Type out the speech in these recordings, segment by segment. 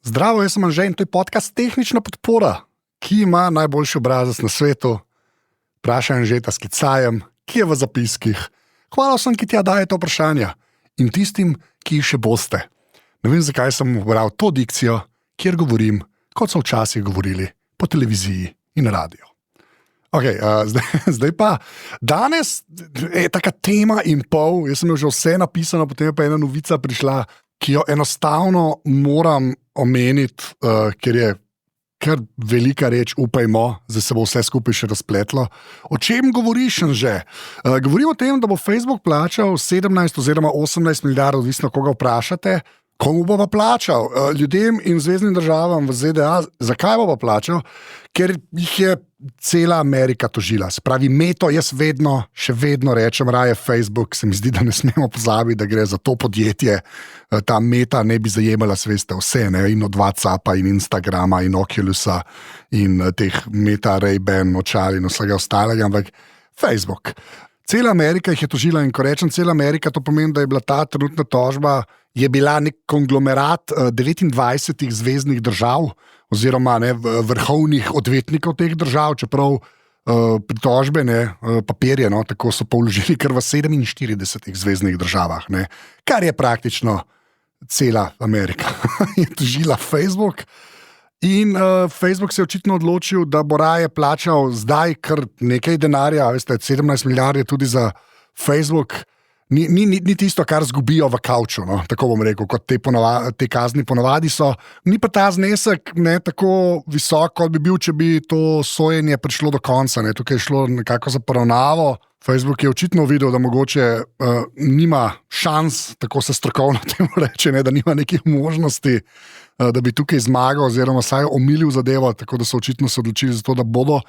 Zdravo, jaz sem Anže in to je podcast Tehnična podpora, ki ima najboljši obrazec na svetu. Vprašaj Anžeta s klicajem, ki je v zapiskih. Hvala vsem, ki ti dajete vprašanja in tistim, ki jih še boste. Ne vem, zakaj sem ubral to dikcijo, kjer govorim, kot so včasih govorili po televiziji in radiju. Okay, zdaj pa, danes je taka tema in pol, jaz sem jo že vse napisano, potem je pa ena novica prišla, ki jo enostavno moram omeniti, ker je kar velika reč, upajmo, zdaj se bo vse skupaj še razpletlo. O čem govoriš, Anže? Govorim o tem, da bo Facebook plačal 17 oziroma 18 milijard, odvisno koga vprašate. Komu bo pa plačal? Ljudem in zveznim državam v ZDA. Zakaj bo pa plačal? Ker jih je cela Amerika tožila. Se pravi, Meto, jaz še vedno rečem raje Facebook, se mi zdi, da ne smemo pozabiti, da gre za to podjetje. Ta Meta ne bi zajemala sveste vse, ne? In od WhatsAppa in Instagrama in Oculusa in teh Meta, Ray-Ban, očal in vsega ostalega, ampak Facebook. Cela Amerika jih je tožila in ko rečem cela Amerika, to pomeni, da je bila ta trenutna tožba je bila nek konglomerat 29 zveznih držav oziroma vrhovnih odvetnikov teh držav, čeprav pritožbe, papirje, tako so pa vložili kar v 47 zveznih državah, kar je praktično cela Amerika. Je tožila Facebook in Facebook se je očitno odločil, da bo raje plačal zdaj kar nekaj denarja, veste, 17 milijard je tudi za Facebook. Ni tisto, kar zgubijo v kavču, tako bom rekel, kot te kazni ponavadi so. Ni pa ta znesek tako visok, kot bi bil, če bi to sojenje prišlo do konca. Tukaj je šlo nekako za poravnavo. Facebook je očitno videl, da mogoče nima šans, tako se strokovno temu reče, da nima nekih možnosti, da bi tukaj zmagal oziroma saj omilil zadevo, tako da so očitno se odločili za to, da bodo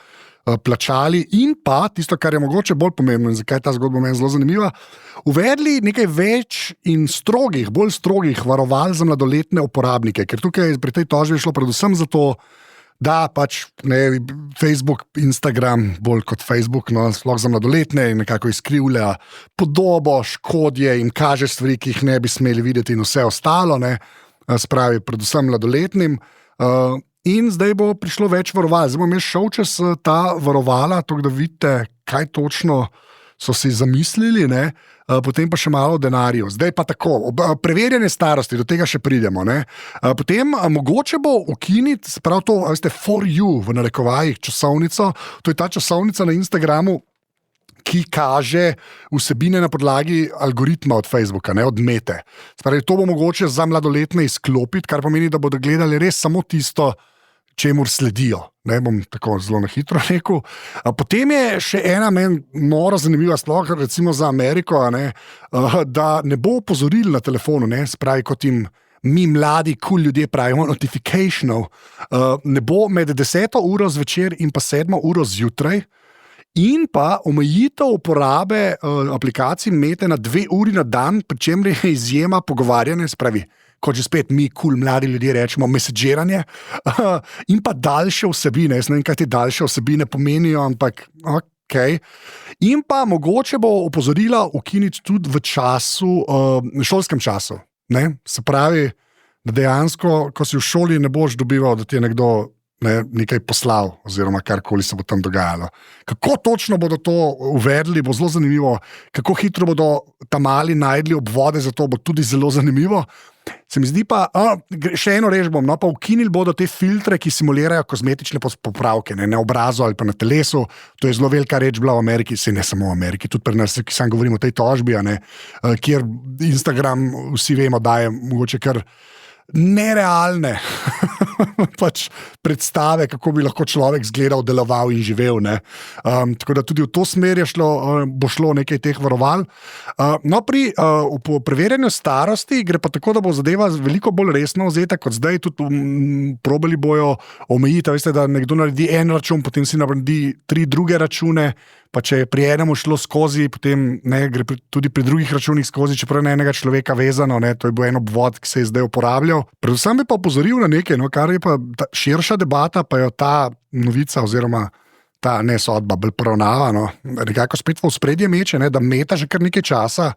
plačali in pa, tisto, kar je mogoče bolj pomembno in zakaj je ta zgodba meni zelo zanimiva, uvedli nekaj več in bolj strogih varoval za mladoletne uporabnike, ker tukaj pri tej tožbi je šlo predvsem za to, da Facebook, Instagram, bolj kot Facebook, sploh za mladoletne in nekako izkrivlja podobo, škodje in kaže stvari, ki jih ne bi smeli videti in vse ostalo, spravi predvsem mladoletnim. In zdaj bo prišlo več varoval. Zdaj bom jaz šel čez ta varovala, da vidite, kaj točno so si zamislili, potem pa še malo o denarju. Zdaj pa tako, preverjanje starosti, do tega še pridemo. Potem mogoče bo ukiniti, sprav to, veste, for you, v narekovajih, časovnico, to je ta časovnica na Instagramu, ki kaže vsebine na podlagi algoritma od Facebooka, od Mete. Spravi, to bo mogoče za mladoletne izklopiti, kar pomeni, da bodo gledali res samo tisto, čemur sledijo. Bom tako zelo na hitro rekel. Potem je še ena meni noro zanimiva sploh, recimo za Ameriko, da ne bo opozoril na telefonu, spravi, kot jim mi mladi, ljudje pravimo, notificationov, ne bo med 10. uro zvečer in pa 7. uro zjutraj, in pa omejitev uporabe aplikacij Mete na 2 uri na dan, pri čemer je izjema pogovarjanje, spravi, kot že spet mi, mladi ljudje rečemo, messagiranje, in pa daljše vsebine. Jaz ne vem, kaj te daljše vsebine pomenijo, ampak ok. In pa mogoče bo opozorila ukiniti tudi v času, šolskem času. Se pravi, da dejansko, ko si v šoli, ne boš dobival, da ti je nekdo nekaj poslal, oziroma karkoli se bo tam dogajalo. Kako točno bodo to uvedli, bo zelo zanimivo. Kako hitro bodo ta mali najdli obvode, zato bo tudi zelo zanimivo. Se mi zdi pa, še eno reč bom, pa ukinili bodo te filtre, ki simulirajo kozmetične popravke, na obrazu ali pa na telesu. To je zelo velika reč bila v Ameriki, se ne samo v Ameriki, tudi pri nas, ki sam govorim o tej tožbi, kjer Instagram, vsi vemo, da je mogoče kar nerealne predstave, kako bi lahko človek izgledal, deloval in živel. Tako da tudi v to smer bo šlo nekaj teh varoval. Pri preverjanju starosti gre pa tako, da bo zadeva veliko bolj resno vzeta kot zdaj, tudi probali bojo omejiti, veste, da nekdo naredi en račun, potem si naredi 3 druge račune, pa če je pri enemu šlo skozi, potem gre tudi pri drugih računih skozi, čeprav na enega človeka vezano, to je bil en obvod, ki se je zdaj uporabljal. Predvsem bi pa opozoril na nekaj, kar je pa širša debata, pa je ta novica oziroma ta sodba bolj poravnava, nekako spet v ospredje meče, da Meta že kar nekaj časa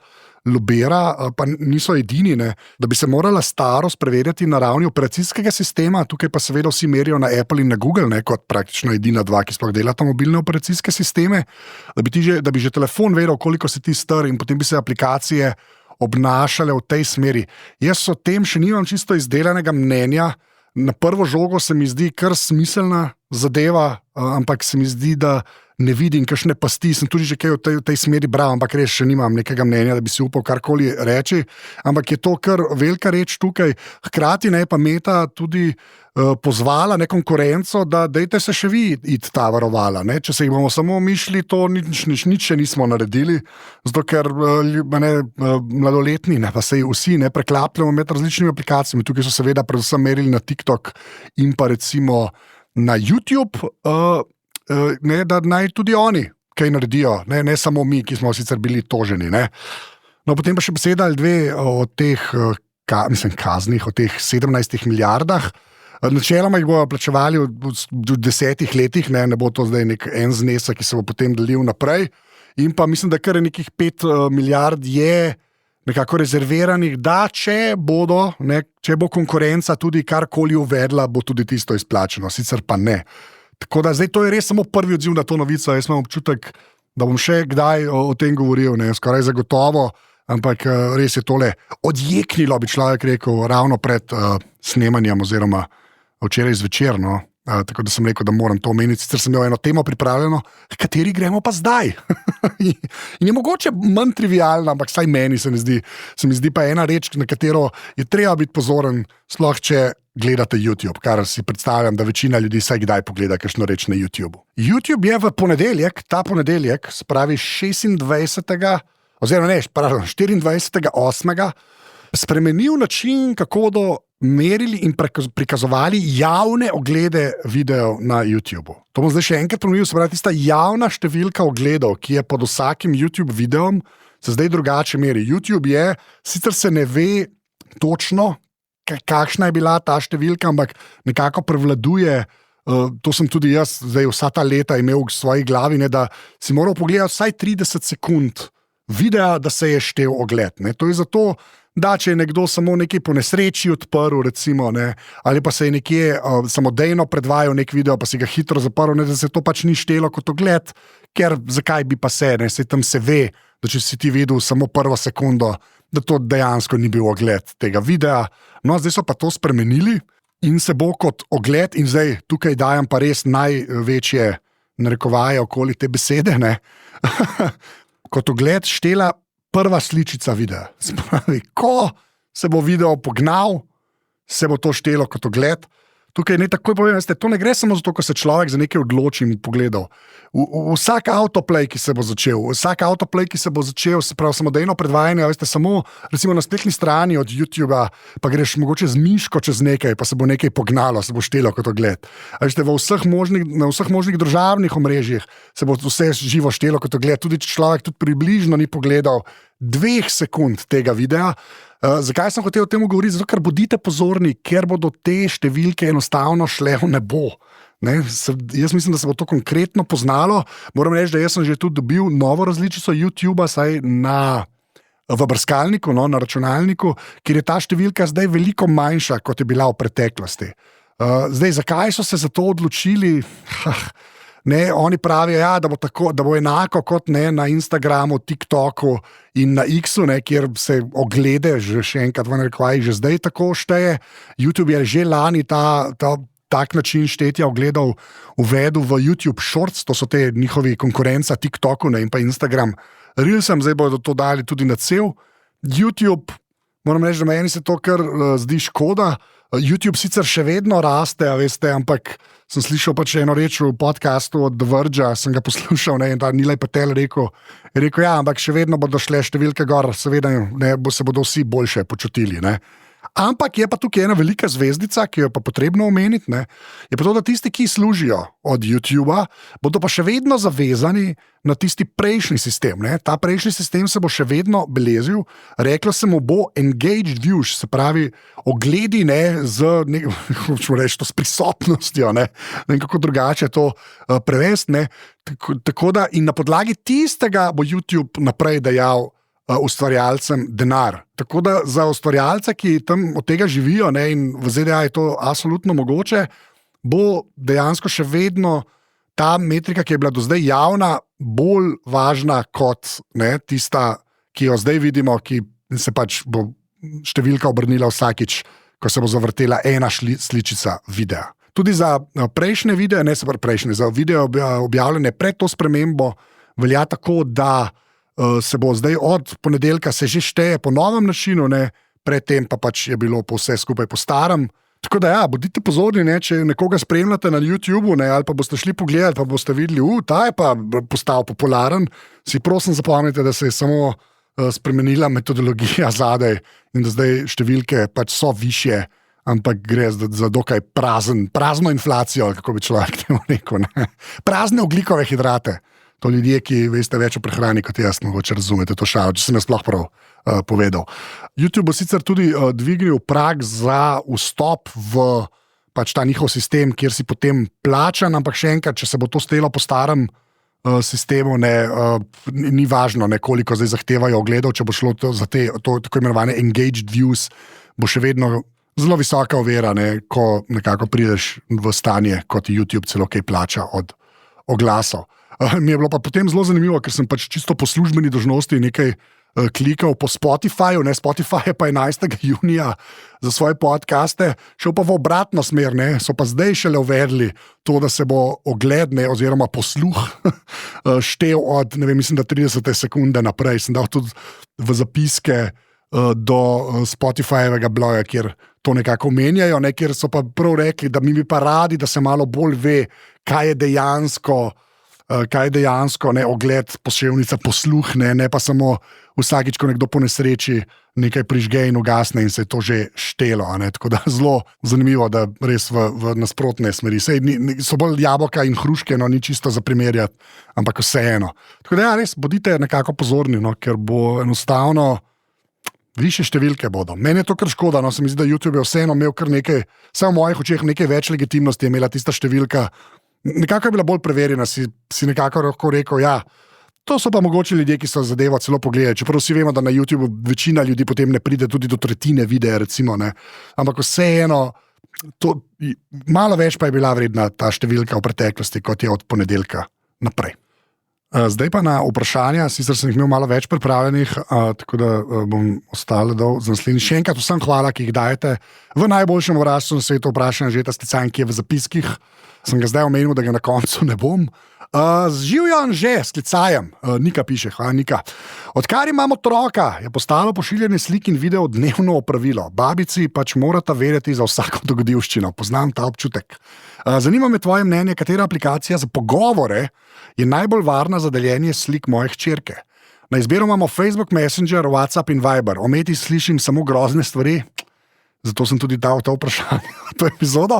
lobira, pa niso edini, ne, da bi se morala starost preverjati na ravni operacijskega sistema, tukaj pa seveda vsi merijo na Apple in na Google, ne, kot praktično edina dva, ki sploh delata mobilne operacijske sisteme, da bi že telefon vedel, koliko si ti star in potem bi se aplikacije obnašale v tej smeri. Jaz o tem še nimam čisto izdelanega mnenja. Na prvo žogo se mi zdi kar smiselna zadeva, ampak se mi zdi, da ne vidim kakšne pasti. Sem tudi že kaj v tej smeri bral, ampak res še nimam nekega mnenja, da bi si upal karkoli reči. Ampak je to kar velika reč tukaj. Hkrati ne pa Meta tudi pozvala konkurenco, da dejte se še vi iti ta varovala. Ne? Če se jih bomo samo mišli, to nič še nismo naredili, zato ker mladoletni, ne, pa se vsi ne preklapljamo med različnimi aplikacijami. Tukaj so seveda predvsem merili na TikTok in pa recimo na YouTube, ne, da naj tudi oni kaj naredijo, ne samo mi, ki smo sicer bili toženi. Ne. No, potem pa še beseda ali dve o teh kaznih, o teh 17 milijardah. Načeloma jih bojo plačevali v 10 letih, ne bo to zdaj en znesek, ki se bo potem delil naprej. In pa mislim, da kar nekih 5 milijard je nekako rezerviranih, da če bo konkurenca tudi karkoli uvedla, bo tudi tisto izplačeno, sicer pa ne. Tako da zdaj to je res samo prvi odziv na to novico. Jaz imam občutek, da bom še kdaj o tem govoril, ne, skoraj zagotovo, ampak res je tole odjeknilo, bi človek rekel, ravno pred snemanjem oziroma včeraj zvečer, no. Tako da sem rekel, da moram to omeniti, sicer sem imel eno temo pripravljeno, kateri gremo pa zdaj. In je mogoče manj trivialna, ampak vsaj meni se mi zdi pa ena reč, na katero je treba biti pozoren, sploh če gledate YouTube, kar si predstavljam, da večina ljudi vsaj kdaj pogleda kakšno reč na YouTube. YouTube je v ponedeljek, ta ponedeljek, spravi 24. 24.8. spremenil način, kako bodo merili in prikazovali javne oglede videov na YouTubu. To bom zdaj še enkrat ponovil, se pravi, tista javna številka ogledov, ki je pod vsakim YouTube videom, se zdaj drugače meri. YouTube je, sicer se ne ve točno, kakšna je bila ta številka, ampak nekako prevladuje, to sem tudi jaz zdaj vsa ta leta imel v svoji glavi, ne, da si moral pogledati vsaj 30 sekund videa, da se je štel ogled. Ne. To je zato, da če je nekdo samo nekaj po nesreči odprl, recimo, ne, ali pa se je nekje samodejno predvajal nek video, pa si ga hitro zaprl, ne, da se to pač ni štelo kot ogled, ker zakaj bi pa se, ne, saj tam se ve, da če si ti videl samo prvo sekundo, da to dejansko ni bil ogled tega videa. No, zdaj so pa to spremenili in se bo kot ogled, in zdaj tukaj dajem pa res največje narekovaje okoli te besede, ne, kot ogled štela prva sličica videa. Spravi, ko se bo video pognal, se bo to štelo kot ogled. Tukaj ne takoj povem, to ne gre samo zato, ko se človek za nekaj odloči in pogledal. Vsak autoplay, ki se bo začel, se pravi samodejno predvajanje, veste, samo recimo na spletni strani od YouTubea, pa greš mogoče z miško čez nekaj, pa se bo nekaj pognalo, se bo štelo kot ogled. Veste, na vseh možnih državnih omrežjih se bo vse živo štelo kot ogled, tudi če človek tudi približno ni pogledal 2 sekund tega videa. Zakaj sem hotel o tem govoriti? Zato, ker bodite pozorni, ker bodo te številke enostavno šle v nebo. Ne? Jaz mislim, da se bo to konkretno poznalo. Moram reči, da jaz sem že tudi dobil novo različico YouTubea, saj v brskalniku, no, na računalniku, kjer je ta številka zdaj veliko manjša, kot je bila v preteklosti. Zdaj, zakaj so se za to odločili? Ne, oni pravijo, ja, da bo enako kot ne, na Instagramu, TikToku in na X-u, ne, kjer se oglede, še enkrat v narekovaji, že zdaj tako šteje. YouTube je že lani tak način štetja ogledov uvedel v YouTube Shorts, to so te njihovi konkurenca TikToku, ne, in pa Instagram. Reelsem zdaj bodo to dali tudi na cel YouTube. Moram reči, da meni se to kar zdi škoda. YouTube sicer še vedno raste, veste, ampak sem slišal pač eno reč v podcastu od The Verge, sem ga poslušal, ne, in ta Nilay Patel rekel, ja, ampak še vedno bodo šle številke gor, seveda ne, se bodo vsi boljše počutili, ne. Ampak je pa tukaj ena velika zvezdica, ki jo je pa potrebno omeniti, ne, je pa to, da tisti, ki služijo od YouTubea, bodo pa še vedno zavezani na tisti prejšnji sistem. Ne. Ta prejšnji sistem se bo še vedno belezil, reklo se mu bo engaged views, se pravi ogledi, ne, s prisotnostjo, ne vem kako drugače to prevesti, ne. Tako da in na podlagi tistega bo YouTube naprej dajal ustvarjalcem denar. Tako da za ustvarjalce, ki tam od tega živijo, ne, in v ZDA je to absolutno mogoče, bo dejansko še vedno ta metrika, ki je bila do zdaj javna, bolj važna kot tista, ki jo zdaj vidimo, ki se pač bo številka obrnila vsakič, ko se bo zavrtela ena sličica videa. Tudi za prejšnje videe, za video objavljene pred to spremembo, velja tako, da se bo zdaj od ponedeljka se že šteje po novem načinu, predtem pa pač je bilo vse skupaj po starem. Tako da bodite pozorni, če nekoga spremljate na YouTubeu, ali pa boste šli pogledati, pa boste videli, ta je pa postal popularen, si prosim zapomnite, da se je samo spremenila metodologija zadaj in da zdaj številke pač so višje, ampak gre za dokaj prazno inflacijo, kako bi človek temu rekel. Prazne ogljikove hidrate. To ljudje, ki veste več o prehrani kot jaz, mogoče razumete to šalo, če sem jaz sploh prav povedal. YouTube bo sicer tudi dvignil prag za vstop v pač ta njihov sistem, kjer si potem plačan, ampak še enkrat, če se bo to stelo po starem sistemu, ni važno, koliko zdaj zahtevajo ogledov, če bo šlo za te tako imenovane engaged views, bo še vedno zelo visoka ovira, ko nekako prideš v stanje, kot YouTube celo kaj plača od oglasov. Mi je bilo pa potem zelo zanimivo, ker sem pač čisto po službeni dolžnosti nekaj klikal po Spotifyju, Spotify je pa 11. junija za svoje podcaste, šel pa v obratno smer, so pa zdaj šele uvedli to, da se bo ogled, oziroma posluh štel od, mislim, da 30 sekunde naprej. Sem dal tudi v zapiske do Spotifyjevega bloga, kjer to nekako omenjajo, kjer so pa prav rekli, da mi bi pa radi, da se malo bolj ve, kaj je dejansko ogled, poševnica, posluh, ne pa samo vsakič, ko nekdo po nesreči nekaj prižge in ugasne in se je to že štelo. Tako da zelo zanimivo, da res v nasprotne smeri. So bolj jabolka in hruške, ni čisto za primerjati, ampak vseeno. Tako da res bodite nekako pozorni, ker bo enostavno višje številke bodo. Meni je to kar škoda, se mi zdi, da YouTube je vseeno imel kar nekaj, vse v mojih očeh nekaj več legitimnosti je imela tista številka. Nekako je bila bolj preverjena, si nekako lahko rekel, to so pa mogoče ljudje, ki so zadevo celo pogledali, čeprav vsi vemo, da na YouTubeu večina ljudi potem ne pride tudi do tretjine videa, recimo, ampak vseeno, malo več pa je bila vredna ta številka v preteklosti, kot je od ponedeljka naprej. Zdaj pa na vprašanja, sicer sem jih imel malo več pripravljenih, tako da bom ostale dol za naslednji. Še enkrat vsem hvala, ki jih dajete v najboljšem obrazcu na svetu vprašanja Anžeta Sklicanja, ki je v zapiskih. Sem ga zdaj omenil, da ga na koncu ne bom. Živjo Anže Sklicajem, Nika piše, hvala Nika. Odkar imam otroka, je postalo pošiljanje slik in video dnevno opravilo. Babici pač morata vedeti za vsako dogodivščino, poznam ta občutek. Zanima me tvoje mnenje, katera aplikacija za pogovore je najbolj varna za deljenje slik moje hčerke. Na izbiro imamo Facebook Messenger, WhatsApp in Viber. O medijih slišim samo grozne stvari, zato sem tudi dal to vprašanje, to epizodo.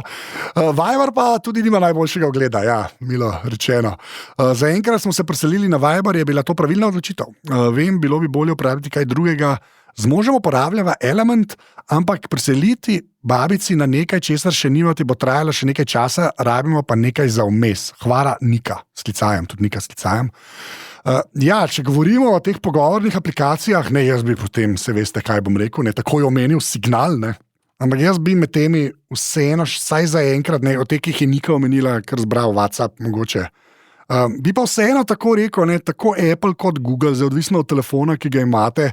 Viber pa tudi nima najboljšega ogleda, milo rečeno. Zaenkrat smo se preselili na Viber, je bila to pravilna odločitev. Vem, bilo bi bolje uporabiti kaj drugega. Z možem uporabljava Element, ampak preseliti babici na nekaj, česar še nimati, bo trajalo še nekaj časa, rabimo pa nekaj za vmes. Hvala Nika Sklicajem, tudi Nika Sklicajem. Če govorimo o teh pogovornih aplikacijah, jaz bi potem, se veste, kaj bom rekel, takoj omenil Signal, ampak jaz bi med temi vseeno, saj za enkrat, od teh, ki jih je Nika omenila, kar zbral WhatsApp, mogoče. Bi pa vseeno tako rekel, tako Apple kot Google, zdaj odvisno od telefona, ki ga imate,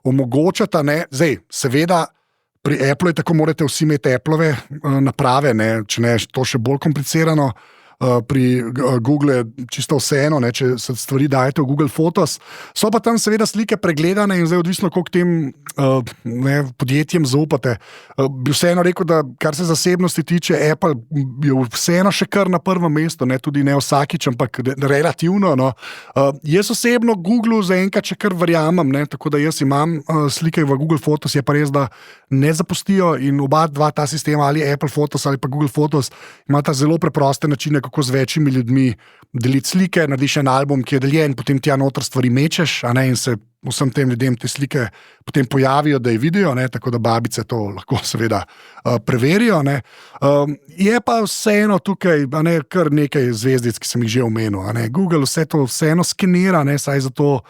omogočata, zdaj, seveda, pri Applu je tako, morate vsi imeti Applove naprave, če ne, to še bolj komplicirano. Pri Google je čisto vseeno, če se stvari dajete v Google Photos. So pa tam seveda slike pregledane in zdaj odvisno, koliko tem podjetjem zaupate. Bi vseeno rekel, da kar se zasebnosti tiče, Apple je vseeno še kar na prvem mestu, tudi ne vsakič, ampak relativno. Jaz osebno Google zaenkrat še kar verjamem, tako da jaz imam slike v Google Photos, je pa res, da ne zapustijo in oba dva ta sistema, ali Apple Photos ali pa Google Photos, imata zelo preproste načine, kako z večjimi ljudmi deliti slike, narediš en album, ki je deljen, potem tja noter stvari mečeš, in se vsem tem ljudem te slike potem pojavijo, da je vidijo, ne, tako da babice to lahko seveda preverijo. Ne. Je pa vseeno tukaj kar nekaj zvezdic, ki sem jih že omenil. Google vse to vseeno skenira, saj zato,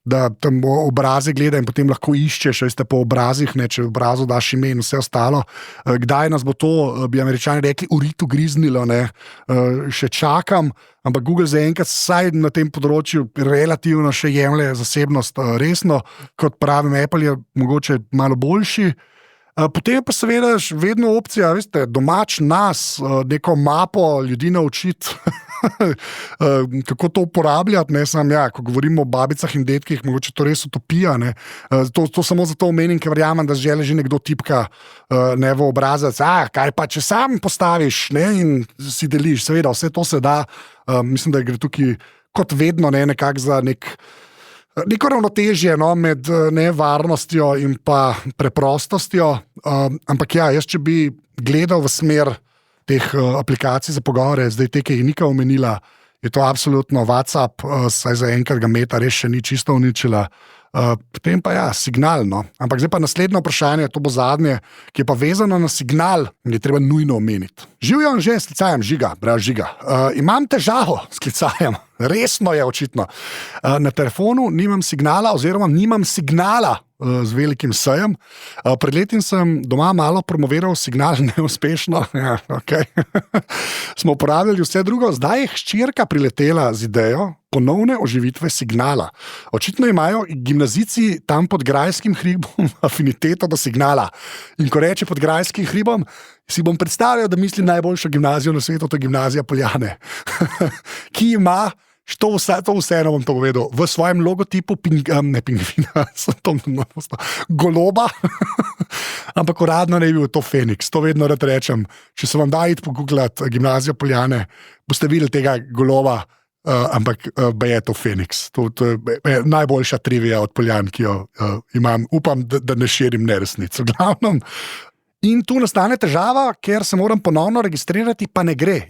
da tam obraze gleda in potem lahko iščeš, veste, po obrazih, ne, če v obrazu daš ime in vse ostalo. Kdaj nas bo to, bi Američani rekli, uritu griznilo, ne, še čakam, ampak Google zaenkrat vsaj na tem področju relativno še jemlje zasebnost resno, kot pravim, Apple je mogoče malo boljši. Potem pa seveda vedno opcija, veste, domač nas, neko mapo ljudi naučiti, kako to uporabljati, ne sam ko govorimo o babicah in detkih, mogoče to res utopija, ne. To samo zato omenim, ker verjamem, da že nekdo tipka ne v obrazec, kaj pa, če sam postaviš, ne, in si deliš, seveda, vse to se da, mislim, da gre tukaj kot vedno, ne, nekako za neko ravnotežje, no, med nevarnostjo in pa preprostostjo, ampak jaz, če bi gledal v smer teh aplikacij za pogovore, zdaj te, ki je Nika omenila, je to absolutno WhatsApp, saj zaenkrat ga Meta res še ni čisto uničila. Potem pa Signal, no. Ampak zdaj pa naslednje vprašanje, to bo zadnje, ki je pa vezano na Signal in je treba nujno omeniti. Živijo že s klicajem Žiga, brez Žiga. Imam težavo s klicajem, resno je očitno. Na telefonu nimam signala oziroma nimam signala z velikim sejem. Pred letim sem doma malo promoviral Signal, neuspešno. Okay. Smo uporabljali vse drugo, zdaj je hčerka priletela z idejo ponovne oživitve Signala. Očitno imajo gimnazijci tam pod Grajskim hribom afiniteto do Signala. In ko reče pod Grajskim hribom, si bom predstavljal, da mislim najboljšo gimnazijo na svetu, to je gimnazija Poljane, ki ima, to vseeno bom to povedal, v svojem logotipu goloba, ampak uradno ne bi bil to Feniks, to vedno rad rečem. Če se vam da iti pogooglati gimnazijo Poljane, boste videli tega goloba, ampak je to Feniks. To je najboljša trivija od Poljan, ki jo imam. Upam, da ne širim neresnic. V glavnem, in tu nastane težava, ker se moram ponovno registrirati, pa ne gre.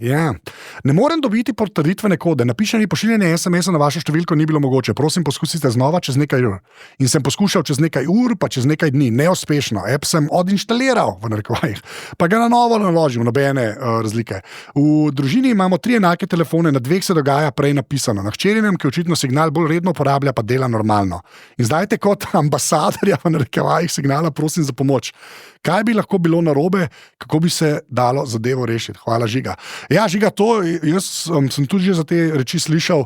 Ne morem dobiti potrditvene kode. Napišeni pošiljanje SMS-a na vašo številko ni bilo mogoče. Prosim, poskusite znova čez nekaj ur. In sem poskušal čez nekaj ur, pa čez nekaj dni. Neuspešno. App sem odinštaliral, v narekovajih. Pa ga na novo naložil, nobene razlike. V družini imamo 3 enake telefone, na 2 se dogaja prej napisano. Na hčerinem, ki očitno Signal bolj redno uporablja, pa dela normalno. In zdaj te kot ambasadorja, v narekovajih, Signala prosim za pomoč. Kaj bi lahko bilo narobe, kako bi se dalo zadevo rešiti? Hvala, Žiga. Žiga, to jaz sem tudi že za te reči slišal.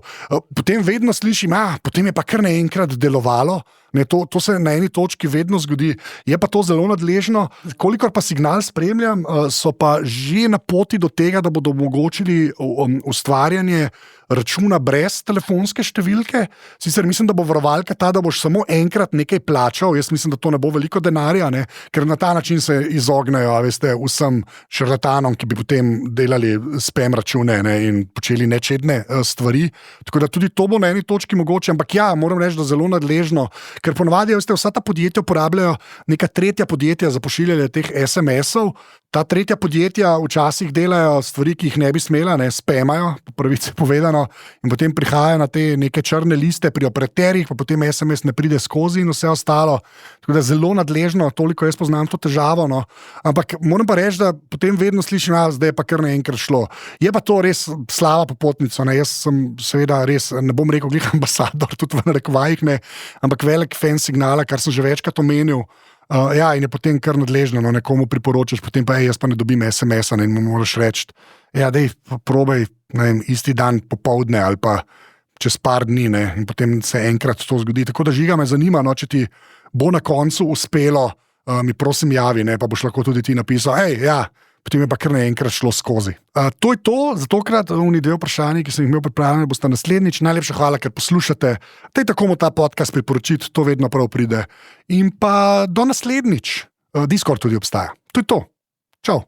Potem vedno slišim, potem je pa kar naenkrat delovalo. Ne, to se na eni točki vedno zgodi. Je pa to zelo nadležno. Kolikor pa Signal spremljam, so pa že na poti do tega, da bodo omogočili ustvarjanje računa brez telefonske številke. Sicer mislim, da bo varovalka ta, da boš samo enkrat nekaj plačal. Jaz mislim, da to ne bo veliko denarja, ne? Ker na ta način se izognejo, veste, vsem šarlatanom, ki bi potem delali spam račune, ne? In počeli nečedne stvari. Tako da tudi to bo na eni točki mogoče, ampak moram reči, da zelo nadležno, ker ponavadi, veste, vsa ta podjetja uporabljajo neka tretja podjetja za pošiljanje teh SMS-ov. Ta tretja podjetja včasih delajo stvari, ki jih ne bi smela, ne, spamajo, po pravici povedano, in potem prihajajo na te neke črne liste pri operaterjih, pa potem SMS ne pride skozi in vse ostalo. Tako da zelo nadležno, toliko jaz poznam to težavo, no. Ampak moram pa reči, da potem vedno slišim, zdaj je pa kar naenkrat šlo. Je pa to res slava popotnica, ne. Jaz sem seveda res, ne bom rekel glih ambasador, tudi v narekovajih ne, ampak velik fan Signala, kar sem že večkrat omenil. In je potem kar nadležno, no, nekomu priporočaš, potem pa jaz pa ne dobim SMS-a in mu moraš reči, dej, probaj, ne vem, isti dan popoldne ali pa čez par dni, ne, in potem se enkrat to zgodi. Tako da, Žiga, me zanima, no, če ti bo na koncu uspelo, mi prosim javi, ne, pa boš lahko tudi ti napisal, potem je pa kar naenkrat šlo skozi. To je to, za tokrat oni 2 vprašanji, ki sem jih imel pripravljene, boste naslednjič. Najlepša hvala, ker poslušate. Tako mu ta podcast priporočiti, to vedno prav pride. In pa do naslednjič. Discord tudi obstaja. To je to. Čau.